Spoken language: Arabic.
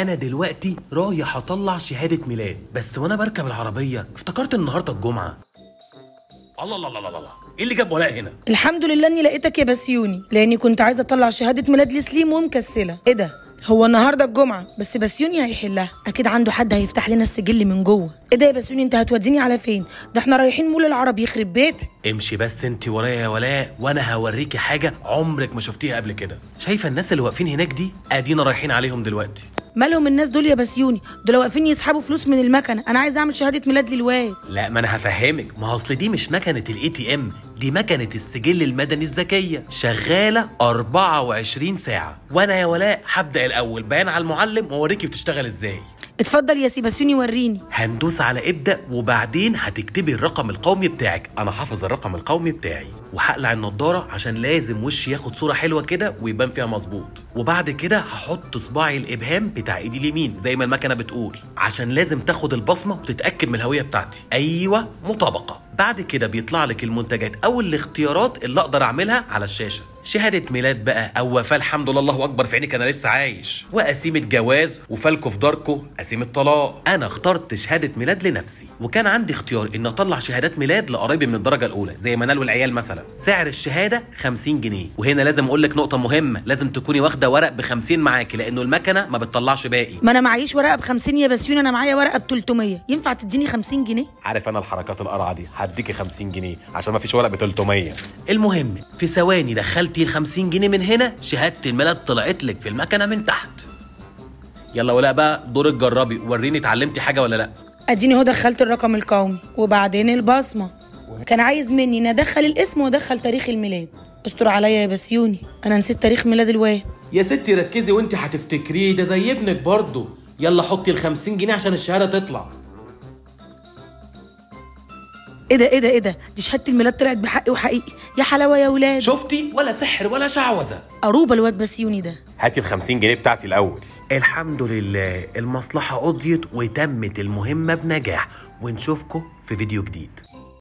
انا دلوقتي رايح اطلع شهاده ميلاد، بس وانا بركب العربيه افتكرت النهارده الجمعه. الله الله الله الله، ايه اللي جاب ولاء هنا؟ الحمد لله اني لقيتك يا بسيوني، لاني كنت عايزه اطلع شهاده ميلاد لسليم ومكسله. ايه ده؟ هو النهارده الجمعه، بس بسيوني هيحلها، اكيد عنده حد هيفتح لنا السجل من جوه. ايه ده يا بسيوني، انت هتوديني على فين؟ ده احنا رايحين مول العرب، يخرب بيتك. امشي بس انت ورايا يا ولاء، وانا هوريكي حاجه عمرك ما شفتيها قبل كده. شايفه الناس اللي واقفين هناك دي؟ ادينا رايحين عليهم دلوقتي. مالهم الناس دول يا بسيوني؟ دول واقفين يسحبوا فلوس من المكنه، انا عايزه اعمل شهاده ميلاد للواد. لا ما انا هفهمك، ما اصل دي مش مكنه ATM، دي مكنه السجل المدني الذكيه، شغاله 24 ساعه. وانا يا ولاء هبدا الاول بيان على المعلم واوريكي بتشتغل ازاي. اتفضل يا سي بسيوني وريني. هندوس على ابدأ وبعدين هتكتبي الرقم القومي بتاعك. انا حافظ الرقم القومي بتاعي، وهقلع النضاره عشان لازم وشي ياخد صوره حلوه كده ويبان فيها مظبوط. وبعد كده هحط صباعي الابهام بتاع ايدي اليمين زي ما المكنه بتقول، عشان لازم تاخد البصمه وتتاكد من الهويه بتاعتي. ايوه مطابقه. بعد كده بيطلع لك المنتجات او الاختيارات اللي اقدر اعملها على الشاشه. شهاده ميلاد بقى او وفاه، الحمد لله الله اكبر في عينك انا لسه عايش، وقسيمه جواز، وفالكو في داركو قسيمه طلاق. انا اخترت شهاده ميلاد لنفسي، وكان عندي اختيار ان اطلع شهادات ميلاد لقرايبي من الدرجه الاولى زي منال والعيال مثلا. سعر الشهاده 50 جنيه. وهنا لازم اقول لك نقطه مهمه، لازم تكوني واخده ورق ب50 معاكي، لانه المكنه ما بتطلعش باقي. ما انا معيش ورقه ب50 يا بسيوني، انا معايا ورقه ب300. ينفع تديني 50 جنيه؟ عارف انا الحركات القرعه دي، هديكي 50 جنيه عشان ما فيش ورق ب300. المهم في ثواني دخلتي ال50 جنيه من هنا، شهاده الميلاد طلعت لك في المكنه من تحت. يلا ولا بقى دورك، جربي وريني اتعلمتي حاجه ولا لا. اديني اهو دخلت الرقم القومي وبعدين البصمه. كان عايز مني ان ادخل الاسم وادخل تاريخ الميلاد. استر عليا يا بسيوني، انا نسيت تاريخ ميلاد الواد. يا ستي ركزي وانت هتفتكريه، ده زي ابنك برضه. يلا حطي ال50 جنيه عشان الشهاده تطلع. ايه ده ايه ده ايه ده؟ دي شهاده الميلاد طلعت بحقي وحقيقي. يا حلاوه يا ولاد. شفتي؟ ولا سحر ولا شعوذه. قروبه الواد بسيوني ده. هاتي ال50 جنيه بتاعتي الاول. الحمد لله المصلحه قضيت وتمت المهمه بنجاح، ونشوفكم في فيديو جديد.